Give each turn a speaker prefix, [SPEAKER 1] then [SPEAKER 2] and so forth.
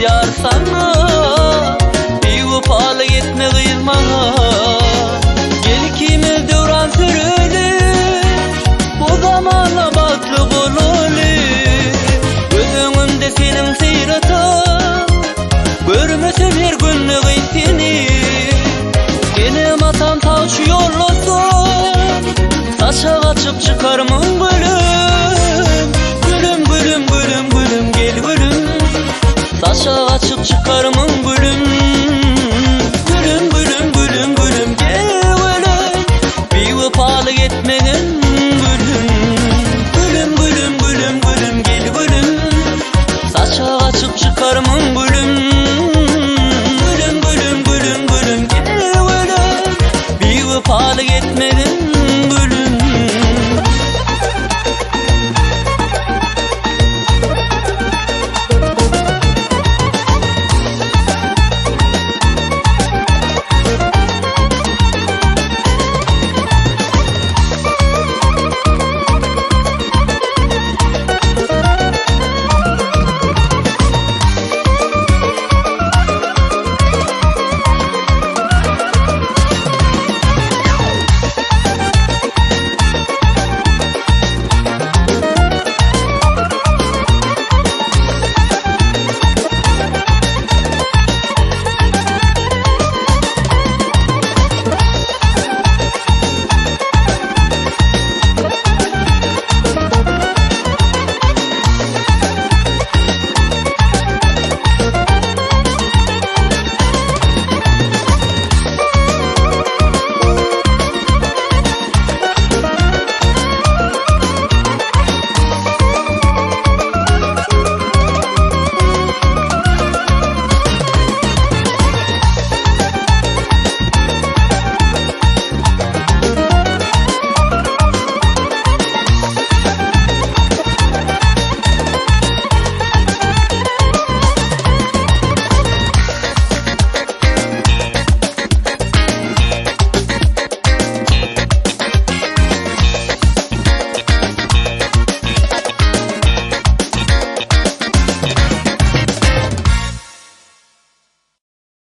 [SPEAKER 1] yar sana. Bir vefalık etme kıyılma. Gel ikimiz devran sürülü, bu zamana baklı bululu. Gözünde senin seyratan, görmesin her günlük seni. Benim atam taş yollasın, taşa kaçıp çıkarımın gülüm. Gülüm gülüm gülüm gülüm gel gülüm, taşa kaçıp çıkarımın gülüm. Gülüm gülüm gülüm gülüm gel gülüm, bir vefalık etmenin